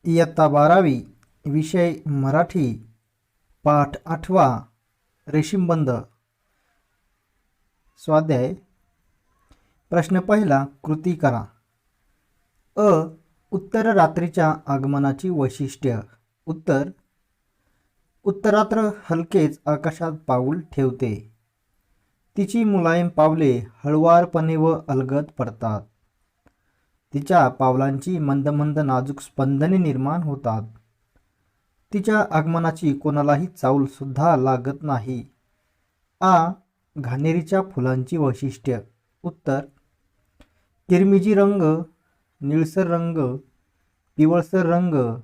इयत्ता 12वी, विषय मराठी, पाठ 8वा, रेशीमबंध. स्वाध्याय. प्रश्न पहिला, कृती करा. अ. उत्तर रात्रीच्या आगमनाची वैशिष्ट्य. उत्तर. उत्तरात्र हलकेच आकाशात पाऊल ठेवते. तिची मुलायम पावले हळुवारपणे व अलगद पडतात. तिच्या पावलांची मंद मंद नाजूक स्पंदने निर्माण होतात. तिच्या आगमनाची कोणालाही चाऊल सुद्धा लागत नाही. आ. घाणेरीच्या फुलांची वैशिष्ट्य. उत्तर. किरमिजी रंग, निळसर रंग, पिवळसर रंग,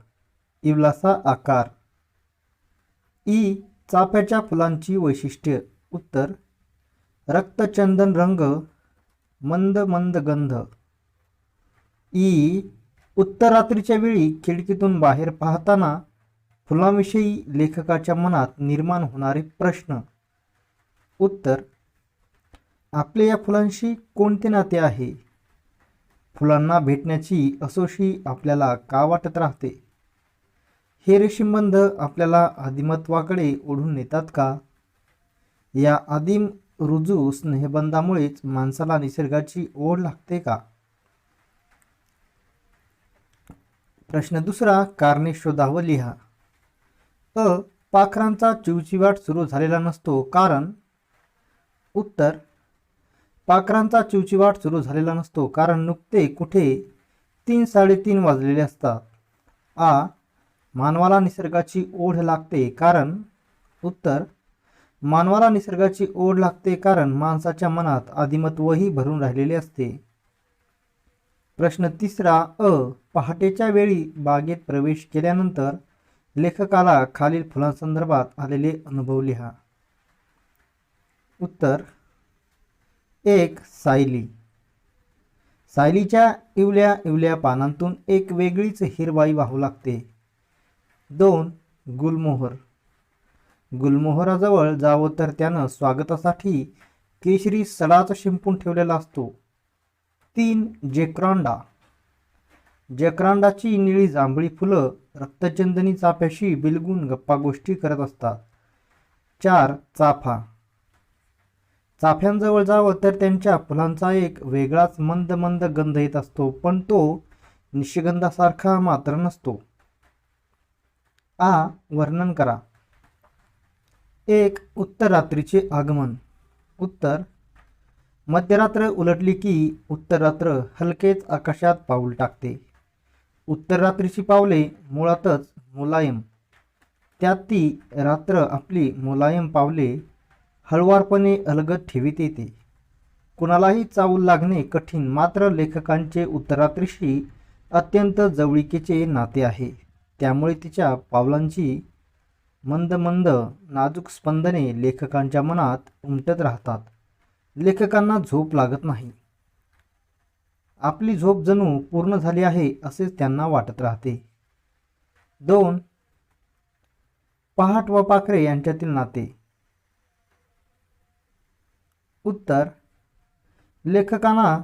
इवलासा आकार. ई. चाफ्याच्या फुलांची वैशिष्ट्य. उत्तर. रक्तचंदन रंग, मंद मंद गंध. ई. उत्तरात्रीच्या वेळी खिडकीतून बाहेर पाहताना फुलांविषयी लेखकाच्या मनात निर्माण होणारे प्रश्न. उत्तर. आपले या फुलांशी कोणते नाते आहे? फुलांना भेटण्याची असोशी आपल्याला का वाटत राहते? हे रेशीमबंध आपल्याला आदिमत्वाकडे ओढून नेतात का? या आदिम रुजू स्नेहबंधामुळेच माणसाला निसर्गाची ओढ लागते का? प्रश्न दुसरा, कारणे शोधा व लिहा. अ. पाखरांचा चिवचिवाट सुरू झालेला नसतो कारण. उत्तर. पाखरांचा चिवचिवाट सुरू झालेला नसतो कारण नुकते कुठे 3-3:30 वाजलेले असतात. आ. मानवाला निसर्गाची ओढ लागते कारण. उत्तर. मानवाला निसर्गाची ओढ लागते कारण माणसाच्या मनात आदिमत्वही भरून राहिलेले असते. प्रश्न तिसरा, अ. पहाटेच्या वेळी बागेत प्रवेश केल्यानंतर लेखकाला खालील फुलांसंदर्भात आलेले अनुभव लिहा. उत्तर. 1. सायली. सायलीच्या इवल्या इवल्या पानांतून एक वेगळीच हिरवाई वाहू लागते. 2. गुलमोहर. गुलमोहराजवळ जावं तर त्यानं स्वागतासाठी केशरी सडाच शिंपून ठेवलेला असतो. 3. जेक्रॉन्डा. जेक्रॉन्डाची निळी जांभळी फुलं रक्तचंदनी चाफ्याशी बिलगून गप्पा गोष्टी करत असतात. 4. चाफा. चाफ्यांजवळ जावं तर त्यांच्या फुलांचा एक वेगळाच मंद मंद गंध येत असतो, पण तो निशिगंधासारखा मात्र नसतो. आ. वर्णन करा. 1. उत्तररात्रीचे आगमन. उत्तर. मध्यरात्र उलटली की उत्तररात्र हलकेच आकाशात पाऊल टाकते. उत्तररात्रीची पावले मुळातच मुलायम. त्यात ती रात्र आपली मुलायम पावले हळुवारपणे अलगद ठेवीत येते. कुणालाही चावल लागणे कठीण, मात्र लेखकांचे उत्तरात्रीशी अत्यंत जवळीकीचे नाते आहे. त्यामुळे तिच्या पावलांची मंद मंद नाजूक स्पंदने लेखकांच्या मनात उमटत राहतात. लेखकांना झोप लागत नाही. आपली झोप जणू पूर्ण झाली आहे असेच त्यांना वाटत राहते. 2. पहाट व पाखरे यांच्यातील नाते. उत्तर. लेखकांना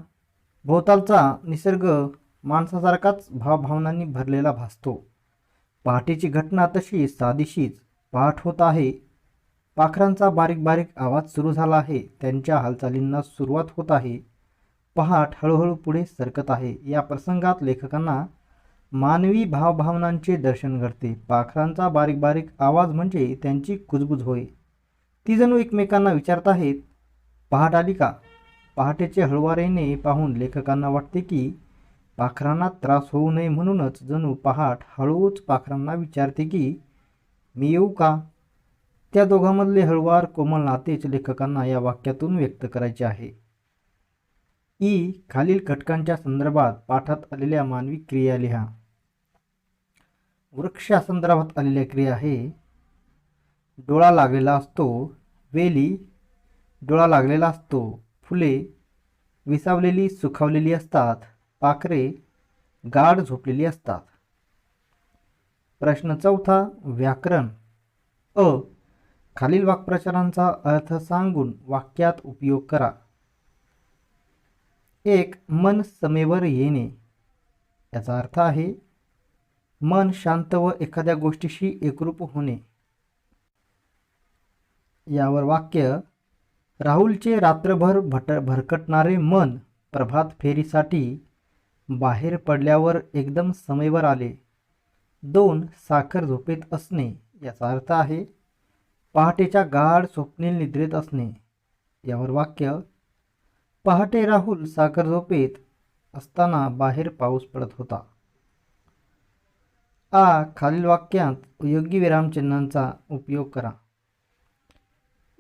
भोवतालचा निसर्ग माणसासारखाच भावभावनांनी भरलेला भासतो. पहाटेची घटना तशी साधीशीच. पहाट होत आहे. पाखरांचा बारीक बारीक आवाज सुरू झाला आहे. त्यांच्या हालचालींना सुरुवात होत आहे. पहाट हळूहळू पुढे सरकत आहे. या प्रसंगात लेखकांना मानवी भावभावनांचे दर्शन घडते. पाखरांचा बारीक बारीक आवाज म्हणजे त्यांची कुजबुज होय. ती जणू एकमेकांना विचारत आहेत, पहाट आली का? पहाटेचे हळुवारीने पाहून लेखकांना वाटते की पाखरांना त्रास होऊ नये म्हणूनच जणू पहाट हळूच पाखरांना विचारते की मी येऊ का? त्या दोघांमधले हळुवार कोमल नातेच लेखकांना या वाक्यातून व्यक्त करायचे आहे. ई. खालील घटकांच्या संदर्भात पाठात आलेल्या मानवी क्रिया लिहा. वृक्षासंदर्भात आलेल्या क्रिया आहे. डोळा लागलेला असतो. वेली. डोळा लागलेला असतो. फुले विसावलेली सुखावलेली असतात. पाखरे गाढ झोपलेली असतात. प्रश्न चौथा, व्याकरण. अ. खालील वाक्प्रचारांचा अर्थ सांगून वाक्यात उपयोग करा. 1. मन समेवर येणे. याचा अर्थ आहे मन शांत व एखाद्या गोष्टीशी एकरूप होणे. यावर वाक्य: राहुलचे रात्रभर भरकटणारे मन प्रभात फेरीसाठी बाहेर पडल्यावर एकदम समयवर आले. 2. साखर झोपेत असणे. याचा अर्थ आहे पहाटेच्या गाढ स्वप्नील निद्रेत असणे. यावर वाक्य: पहाटे राहुल साखर झोपेत असताना बाहेर पाऊस पडत होता. खालील वाक्यांत योग्य विरामचिन्हांचा उपयोग करा.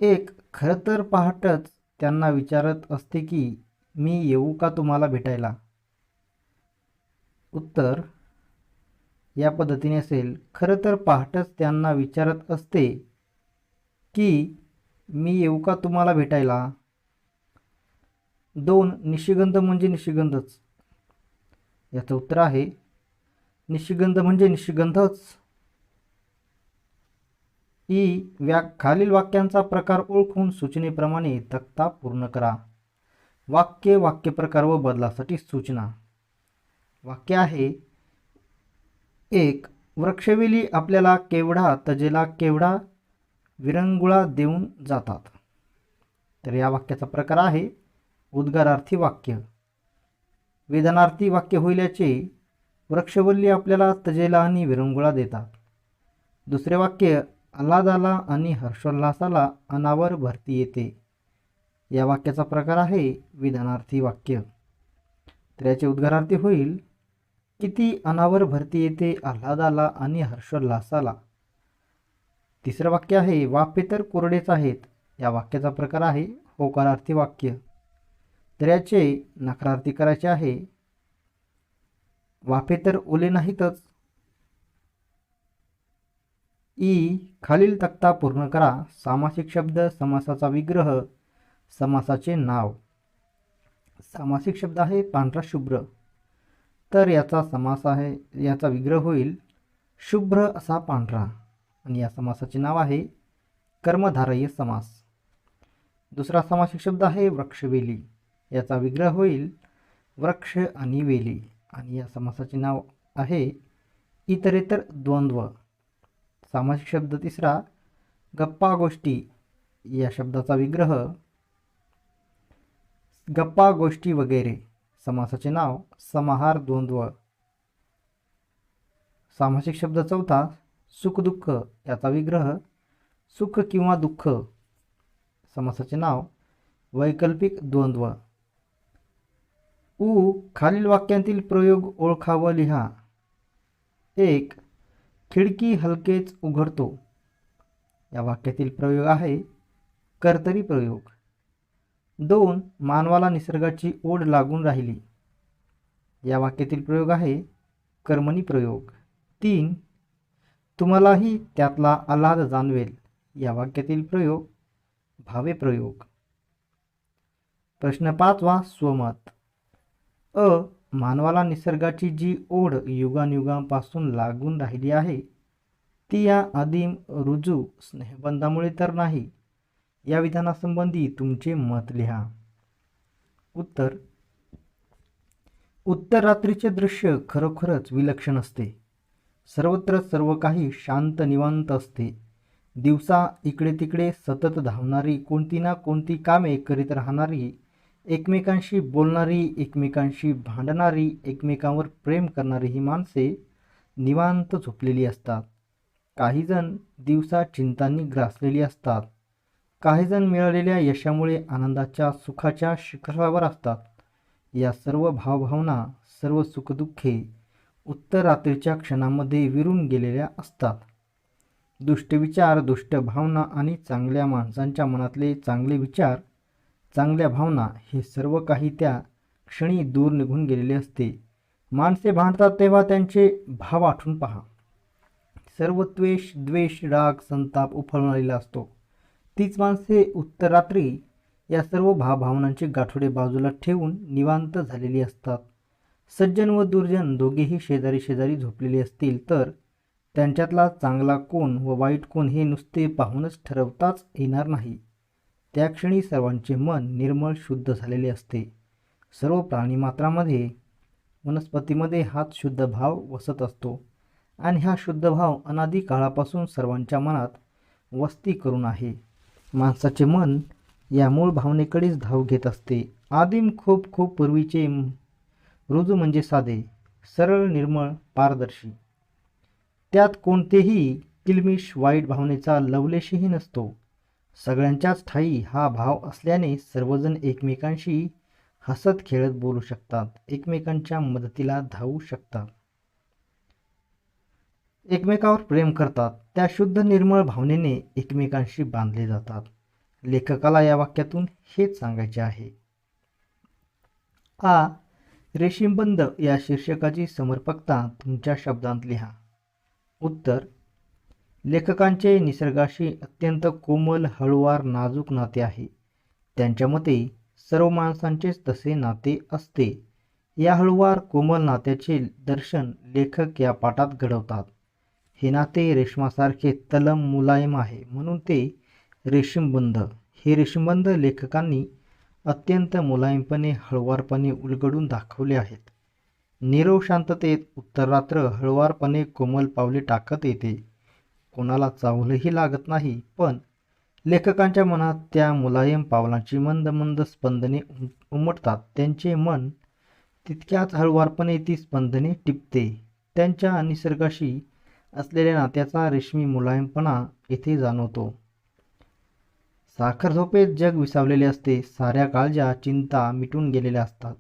1. खरं तर पहाटच त्यांना विचारत असते की मी येऊ का तुम्हाला भेटायला. उत्तर या पद्धतीने असेल: खरं तर पहाटच त्यांना विचारत असते की मी येऊ का तुम्हाला भेटायला. 2. निशिगंध म्हणजे निशिगंधच. याचं उत्तर आहे निशिगंध म्हणजे निशिगंधच. खालील वाक्यांचा प्रकार ओळखून सूचनेप्रमाणे तक्ता पूर्ण करा. वाक्यप्रकार व बदलासाठी सूचना. वाक्य आहे: 1. वृक्षवेली आपल्याला केवढा तजेला केवढा विरंगुळा देऊन जातात. तर या वाक्याचा प्रकार आहे उद्गारार्थी वाक्य. वेदनार्थी वाक्य होईल याचे: वृक्षवल्ली आपल्याला तजेला आणि विरंगुळा देतात. दुसरे वाक्य: आल्हादाला आणि हर्षोल्लासाला अनावर भरती येते. या वाक्याचा प्रकार आहे विधानार्थी वाक्य. तर याचे उद्गारार्थी होईल: किती अनावर भरती येते आल्हादाला आणि हर्षोल्लासाला. तिसरं वाक्य आहे: वाफे तर कोरडेच आहेत. या वाक्याचा प्रकार आहे होकारार्थी वाक्य. तर याचे नकारार्थी करायचे आहे: वाफे तर ओले नाहीतच. खालील तक्ता पूर्ण करा. सामासिक शब्द, समासाचा विग्रह, समासाचे नाव. सामासिक शब्द आहे पांढरा शुभ्र. तर याचा समास आहे, याचा विग्रह होईल शुभ्र असा पांढरा. आणि या समासाचे नाव आहे कर्मधारय समास. दुसरा सामासिक शब्द आहे वृक्षवेली. याचा विग्रह होईल वृक्ष आणि वेली. आणि या समासाचे नाव आहे इतरेतर द्वंद्व. सामासिक शब्द तिसरा गप्पा गोष्टी. या शब्दाचा विग्रह गप्पा गोष्टी वगैरे. समासाचे नाव समाहार द्वंद्व. सामासिक शब्द चौथा सुख दुःख. याचा विग्रह सुख किंवा दुःख. समासाचे नाव वैकल्पिक द्वंद्व. खालील वाक्यांतील प्रयोग ओळखा व लिहा. 1. खिडकी हलकेच उघडतो. या वाक्यातील प्रयोग आहे कर्तरी प्रयोग. 2. मानवाला निसर्गाची ओढ लागून राहिली. या वाक्यातील प्रयोग आहे कर्मणी प्रयोग. 3. तुम्हालाही त्यातला आल्हाद जाणवेल. या वाक्यातील प्रयोग भावे प्रयोग. प्रश्न 5वा स्वमत. मानवाला निसर्गाची जी ओढ युगानयुगांपासून लागून राहिली आहे ती या आदिम रुजू स्नेहबंधामुळे तर नाही. या विधानासंबंधी तुमचे मत लिहा. उत्तर रात्रीचे दृश्य खरोखरच विलक्षण असते. सर्वत्र सर्व काही शांत निवांत असते. दिवसा इकडे तिकडे सतत धावणारी, कोणती ना कोणती कामे करीत राहणारी, एकमेकांशी बोलणारी, एकमेकांशी भांडणारी, एकमेकांवर प्रेम करणारी ही माणसे निवांत झोपलेली असतात. काहीजण दिवसा चिंतांनी ग्रासलेली असतात. काहीजण मिळालेल्या यशामुळे आनंदाच्या सुखाच्या शिखरावर असतात. या सर्व भावभावना, सर्व सुखदुःखे उत्तर रात्रीच्या क्षणामध्ये विरून गेलेल्या असतात. दुष्ट विचार, दुष्ट भावना आणि चांगल्या माणसांच्या मनातले चांगले विचार, चांगल्या भावना हे सर्व काही त्या क्षणी दूर निघून गेलेले असते. माणसे भांडतात तेव्हा त्यांचे भाव आठवून पहा. सर्व त्वेष, द्वेष, राग, संताप उफाळून असतो. तीच माणसे उत्तर रात्री या सर्व भावभावनांचे गाठोडे बाजूला ठेवून निवांत झालेली असतात. सज्जन व दुर्जन दोघेही शेजारी शेजारी झोपलेले असतील तर त्यांच्यातला चांगला कोण व वाईट कोण हे नुसते पाहूनच ठरवताच येणार नाही. त्या क्षणी सर्वांचे मन निर्मळ शुद्ध झालेले असते. सर्व प्राणीमात्रामध्ये, वनस्पतीमध्ये हाच शुद्ध भाव वसत असतो आणि हा शुद्ध भाव अनादी काळापासून सर्वांच्या मनात वस्ती करून आहे. माणसाचे मन या मूळ भावनेकडेच धाव घेत असते. आदिम खूप खूप पूर्वीचे मृदू म्हणजे साधे, सरळ, निर्मळ, पारदर्शी. त्यात कोणतेही किलमिश वाईट भावनेचा लवलेशही नसतो. सगळ्यांच्याच ठायी हा भाव असल्याने सर्वजण एकमेकांशी हसत खेळत बोलू शकतात, एकमेकांच्या मदतीला धावू शकतात, एकमेकावर प्रेम करतात. त्या शुद्ध निर्मळ भावनेने एकमेकांशी बांधले जातात. लेखकाला या वाक्यातून हेच सांगायचे आहे. आ रेशीमबंध या शीर्षकाची समर्पकता तुमच्या शब्दांत लिहा. उत्तर: लेखकांचे निसर्गाशी अत्यंत कोमल, हळूवार, नाजूक नाते आहे. त्यांच्या मते सर्व माणसांचेच तसे नाते असते. या हळूवार कोमल नात्याचे दर्शन लेखक या पाठात घडवतात. हे नाते रेशमासारखे तलम मुलायम आहे, म्हणून ते रेशीमबंध. हे रेशीमबंध लेखकांनी अत्यंत मुलायमपणे, हळुवारपणे उलगडून दाखवले आहेत. नीरव शांततेत उत्तरात्र हळुवारपणे कोमल पावले टाकत येते. कोणाला चावलंही लागत नाही, पण लेखकांच्या मनात त्या मुलायम पावलांची मंद मंद स्पंदने उमटतात. त्यांचे मन तितक्याच हळुवारपणे ती स्पंदने टिपते. त्यांच्या निसर्गाशी असलेल्या नात्याचा रेशमी मुलायमपणा येथे जाणवतो. साखर झोपेत जग विसावलेले असते. साऱ्या काळजा, चिंता मिटून गेलेल्या असतात.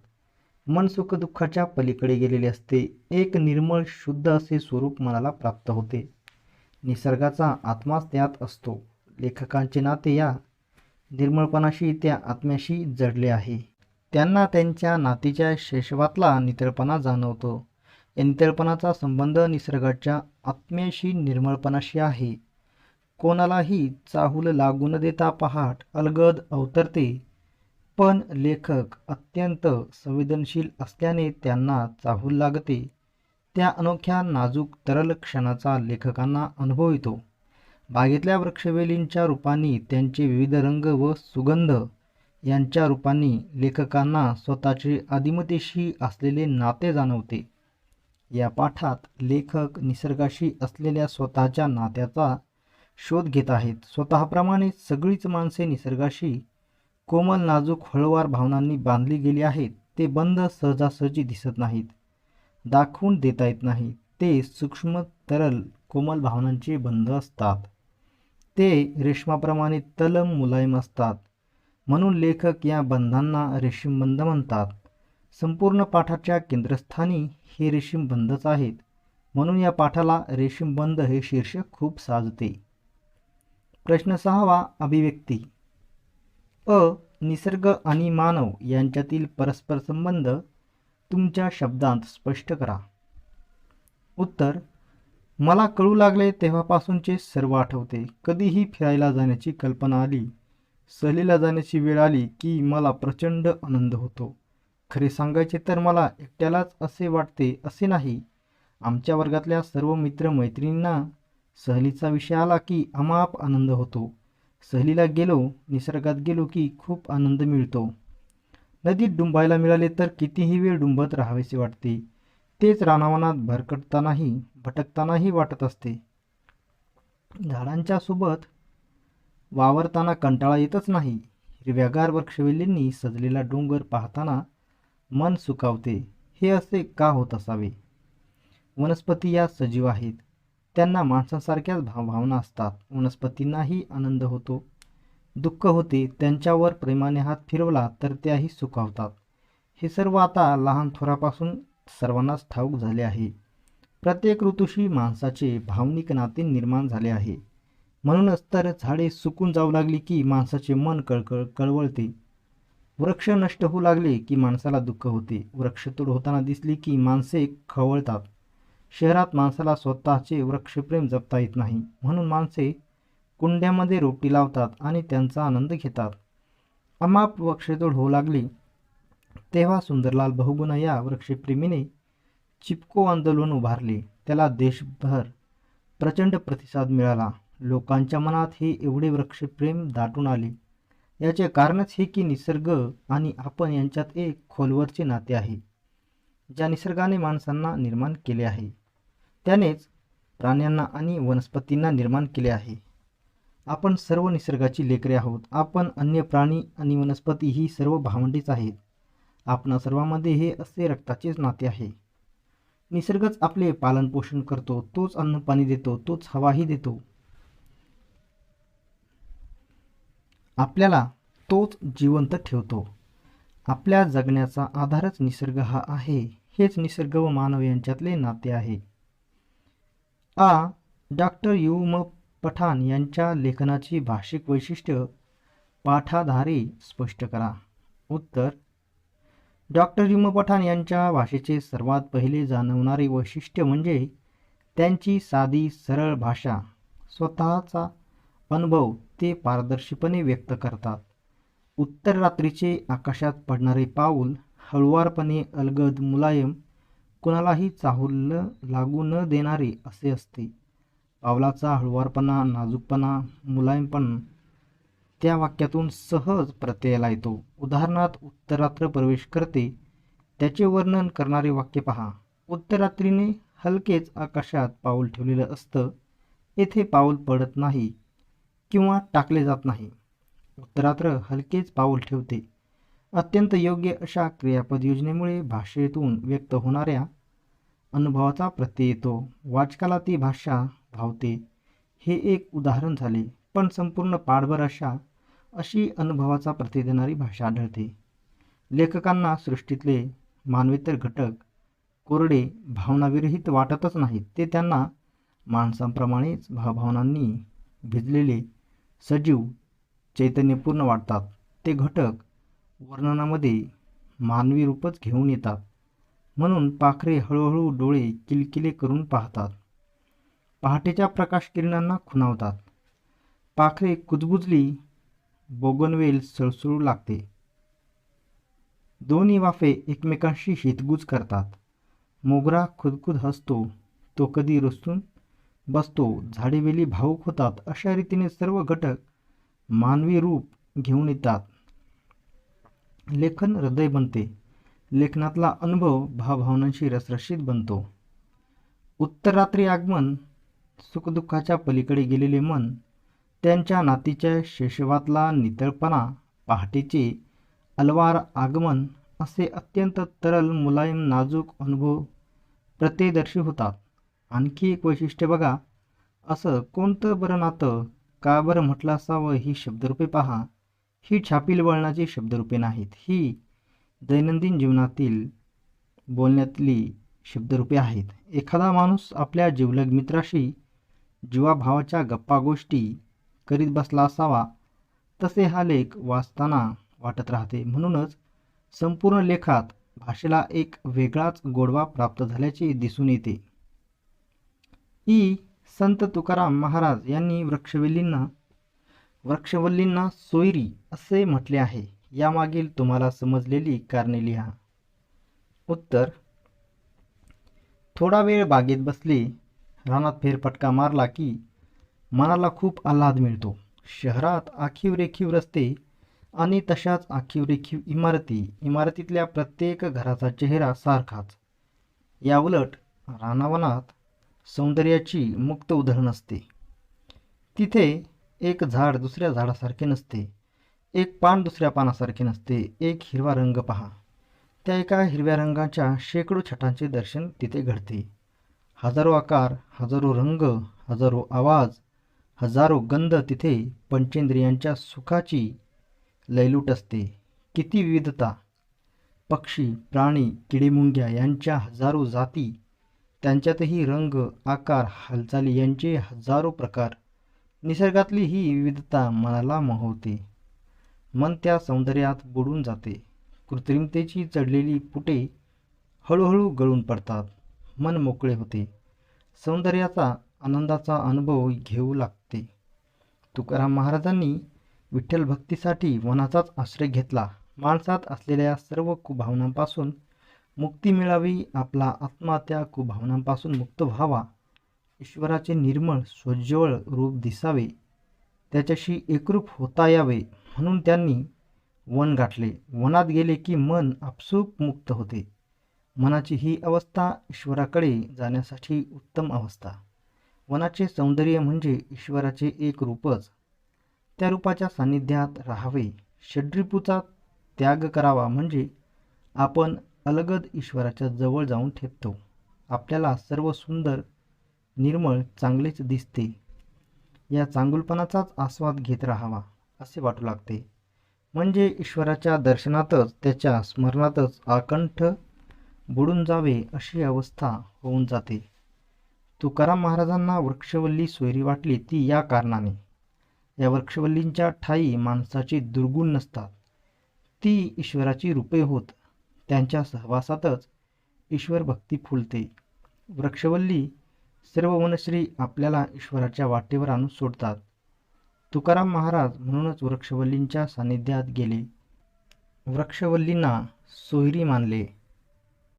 मन सुखदुःखाच्या पलीकडे गेलेले असते. एक निर्मळ, शुद्ध असे स्वरूप मनाला प्राप्त होते. निसर्गाचा आत्माच त्यात असतो. लेखकांचे नाते या निर्मळपणाशी, त्या आत्म्याशी जडले आहे. त्यांना त्यांच्या नातीच्या शैशवातला नितळपणा जाणवतो. या नितळपणाचा संबंध निसर्गाच्या आत्म्याशी, निर्मळपणाशी आहे. कोणालाही चाहूल लागू न देता पहाट अलगद अवतरते, पण लेखक अत्यंत संवेदनशील असल्याने त्यांना चाहूल लागते. त्या अनोख्या, नाजूक, तरल क्षणाचा लेखकांना अनुभव येतो. बागेतल्या वृक्षवेलींच्या रूपाने, त्यांचे विविध रंग व सुगंध यांच्या रूपाने लेखकांना स्वतःचे आदिमतेशी असलेले नाते जाणवते. या पाठात लेखक निसर्गाशी असलेल्या स्वतःच्या नात्याचा शोध घेत आहेत. स्वतःप्रमाणे सगळीच माणसे निसर्गाशी कोमल, नाजूक, हळुवार भावनांनी बांधली गेली आहेत. ते बंध सहजासहजी दिसत नाहीत, दाखवून देता येत नाही. ते सूक्ष्म, तरल, कोमल भावनांचे बंध असतात. ते रेशमाप्रमाणे तलम, मुलायम असतात. म्हणून लेखक या बंधांना रेशीमबंध म्हणतात. संपूर्ण पाठाच्या केंद्रस्थानी हे रेशीमबंधच आहेत. म्हणून या पाठाला रेशीमबंध हे शीर्षक खूप साजते. प्रश्न 6वा. अभिव्यक्ती. अ. निसर्ग आणि मानव यांच्यातील परस्पर संबंध तुमच्या शब्दांत स्पष्ट करा. उत्तर: मला कळू लागले तेव्हापासूनचे सर्व आठवते. कधीही फिरायला जाण्याची कल्पना आली, सहलीला जाण्याची वेळ आली की मला प्रचंड आनंद होतो. खरे सांगायचे तर मला एकट्यालाच असे वाटते असे नाही. आमच्या वर्गातल्या सर्व मित्रमैत्रिणींना सहलीचा विषय आला की अमाप आनंद होतो. सहलीला गेलो, निसर्गात गेलो की खूप आनंद मिळतो. नदीत डुंबायला मिळाले तर कितीही वेळ डुंबत राहावेसे वाटते. तेच रानावनात भटकतानाही वाटत असते. झाडांच्या सोबत वावरताना कंटाळा येतच नाही. हिरव्यागार वृक्षवेलींनी सजलेला डोंगर पाहताना मन सुखावते. हे असे का होत असावे? वनस्पती या सजीव आहेत. त्यांना माणसांसारख्याच भावना असतात. वनस्पतींनाही आनंद होतो, दुःख होते. त्यांच्यावर प्रेमाने हात फिरवला तर त्याही सुखावतात. हे सर्व आता लहान थोरापासून सर्वांनाच ठाऊक झाले आहे. प्रत्येक ऋतूशी माणसाचे भावनिक नाते निर्माण झाले आहे. म्हणूनच तर झाडे सुकून जाऊ लागली की माणसाचे मन कळवळते. वृक्ष नष्ट होऊ लागले की माणसाला दुःख होते. वृक्षतोड होताना दिसली की माणसे खवळतात. शहरात माणसाला स्वतःचे वृक्षप्रेम जपता येत नाही, म्हणून माणसे कुंड्यामध्ये रोपटी लावतात आणि त्यांचा आनंद घेतात. अमाप वृक्षतोड होऊ लागली तेव्हा सुंदरलाल बहुगुणा या वृक्षप्रेमीने चिपको आंदोलन उभारले. त्याला देशभर प्रचंड प्रतिसाद मिळाला. लोकांच्या मनात हे एवढे वृक्षप्रेम दाटून आले. याचे कारणच हे की निसर्ग आणि आपण यांच्यात एक खोलवरचे नाते आहे. ज्या निसर्गाने माणसांना निर्माण केले आहे त्यानेच प्राण्यांना आणि वनस्पतींना निर्माण केले आहे. आपण सर्व निसर्गाची लेकरे आहोत. आपण अन्य प्राणी आणि वनस्पती ही सर्व भावंडेच आहेत. आपणा सर्वांमध्ये हे असे रक्ताचेच नाते आहे. निसर्गच आपले पालन पोषण करतो, तोच अन्न पाणी देतो, तोच हवाही देतो. आपल्याला तोच जिवंत ठेवतो. आपल्या जगण्याचा आधारच निसर्ग हा आहे. हेच निसर्ग व मानव यांच्यातले नाते आहे. डॉक्टर यू म पठाण यांच्या लेखनाची भाषिक वैशिष्ट्य पाठाधारे स्पष्ट करा. उत्तर, डॉक्टर यू म पठाण यांच्या भाषेचे सर्वात पहिले जाणवणारे वैशिष्ट्य म्हणजे त्यांची साधी सरळ भाषा. स्वतःचा अनुभव ते पारदर्शीपणे व्यक्त करतात. उत्तर रात्रीचे आकाशात पडणारे पाऊल हळुवारपणे, अलगद, मुलायम, कुणालाही चाहूल लागू न देणारे असे असते. पावलाचा हळुवारपणा, नाजूकपणा, मुलायमपणा त्या वाक्यातून सहज प्रत्ययाला येतो. उदाहरणार्थ, उत्तरात्र प्रवेश करते त्याचे वर्णन करणारे वाक्य पहा. उत्तरात्रीने हलकेच आकाशात पाऊल ठेवलेलं असतं. येथे पाऊल पडत नाही किंवा टाकले जात नाही. उत्तरात्र हलकेच पाऊल ठेवते. अत्यंत योग्य अशा क्रियापद योजनेमुळे भाषेतून व्यक्त होणाऱ्या अनुभवाचा प्रत्यय येतो. वाचकाला ती भाषा भावते. हे एक उदाहरण झाले, पण संपूर्ण पाठभर अशी अनुभवाचा प्रत्यय देणारी भाषा आढळते. लेखकांना सृष्टीतले मानवेतर घटक कोरडे, भावनाविरहित वाटतच नाहीत. ते त्यांना माणसांप्रमाणेच भावभावनांनी भिजलेले, सजीव, चैतन्यपूर्ण वाटतात. ते घटक वर्णनामध्ये मानवी रूपच घेऊन येतात. म्हणून पाखरे हळूहळू डोळे किलकिले करून पाहतात. पहाटेच्या प्रकाश किरणांना खुणावतात. पाखरे कुजबुजली, बोगनवेल सळसळू लागते. दोन्ही वाफे एकमेकांशी हितगुज करतात. मोगरा खुदखुद हसतो, तो कधी रुसून बसतो. झाडेवेली भावूक होतात. अशा रीतीने सर्व घटक मानवी रूप घेऊन येतात. लेखन हृदय बनते. लेखनातला अनुभव भावभावनांशी रसरशीत बनतो. उत्तररात्री आगमन, सुखदुःखाच्या पलीकडे गेलेले मन, त्यांच्या नातीच्या शैशवातला नितळपणा, पहाटेचे अलवार आगमन असे अत्यंत तरल, मुलायम, नाजूक अनुभव प्रत्ययदर्शी होतात. आणखी एक वैशिष्ट्य बघा. असं कोणतं बरं नातं, का बरं म्हटलं असावं? ही शब्दरूपे पहा. ही छापील वळणाची शब्दरूपे नाहीत. ही दैनंदिन जीवनातील बोलण्यातली शब्दरूपे आहेत. एखादा माणूस आपल्या जिवलग मित्राशी जीवाभावाच्या गप्पा गोष्टी करीत बसला असावा, तसे हा लेख वाचताना वाटत राहते. म्हणूनच संपूर्ण लेखात भाषेला एक वेगळाच गोडवा प्राप्त झाल्याचे दिसून येते. संत तुकाराम महाराज यांनी वृक्षवल्लींना सोयरी असे म्हटले आहे. यामागील तुम्हाला समजलेली कारणे लिहा. उत्तर, थोडा वेळ बागेत बसले, रानात फेरफटका मारला की मनाला खूप आल्हाद मिळतो. शहरात आखीव-रेखीव रस्ते आणि तशाच आखीव-रेखीव इमारती, इमारतीतल्या प्रत्येक घराचा चेहरा सारखाच. याउलट रानावनात सौंदर्याची मुक्त उधळण असते. तिथे एक झाड दुसऱ्या झाडासारखे नसते, एक पान दुसऱ्या पानासारखे नसते. एक हिरवा रंग पहा, त्या एका हिरव्या रंगाच्या शेकडो छटांचे दर्शन तिथे घडते. हजारो आकार, हजारो रंग, हजारो आवाज, हजारो गंध. तिथे पंचेंद्रियांच्या सुखाची लयलूट असते. किती विविधता! पक्षी, प्राणी, किडेमुंग्या यांच्या हजारो जाती, त्यांच्यातही रंग, आकार, हालचाली यांचे हजारो प्रकार. निसर्गातली ही विविधता मनाला मोहवते. मन त्या सौंदर्यात बुडून जाते. कृत्रिमतेची चढलेली पुटे हळूहळू गळून पडतात. मन मोकळे होते. सौंदर्याचा, आनंदाचा अनुभव घेऊ लागते. तुकाराम महाराजांनी विठ्ठल भक्तीसाठी वनाचाच आश्रय घेतला. माणसात असलेल्या सर्व कुभावनांपासून मुक्ती मिळावी, आपला आत्मा त्या कुभावनांपासून मुक्त व्हावा, ईश्वराचे निर्मळ सोज्वळ रूप दिसावे, त्याच्याशी एकरूप होता यावे म्हणून त्यांनी वन गाठले. वनात गेले की मन आपसूक मुक्त होते. मनाची ही अवस्था ईश्वराकडे जाण्यासाठी उत्तम अवस्था. वनाचे सौंदर्य म्हणजे ईश्वराचे एक रूपच. त्या रूपाच्या सान्निध्यात राहावे. षड्रिपूचा त्याग करावा म्हणजे आपण अलगद ईश्वराच्या जवळ जाऊन ठेपतो. आपल्याला सर्व सुंदर, निर्मळ, चांगलेच दिसते. या चांगुलपणाचाच आस्वाद घेत राहावा असे वाटू लागते. म्हणजे ईश्वराच्या दर्शनातच, त्याच्या स्मरणातच आकंठ बुडून जावे अशी अवस्था होऊन जाते. तुकाराम महाराजांना वृक्षवल्ली सोयरी वाटली ती या कारणाने. या वृक्षवल्लींच्या ठायी माणसाचे दुर्गुण नसतात, ती ईश्वराची रूपे होत. त्यांच्या सहवासातच ईश्वर भक्ती फुलते. वृक्षवल्ली सर्व वनश्री आपल्याला ईश्वराच्या वाटेवर आणून सोडतात. तुकाराम महाराज म्हणूनच वृक्षवल्लींच्या सान्निध्यात गेले. वृक्षवल्लींना सोयरी मानले.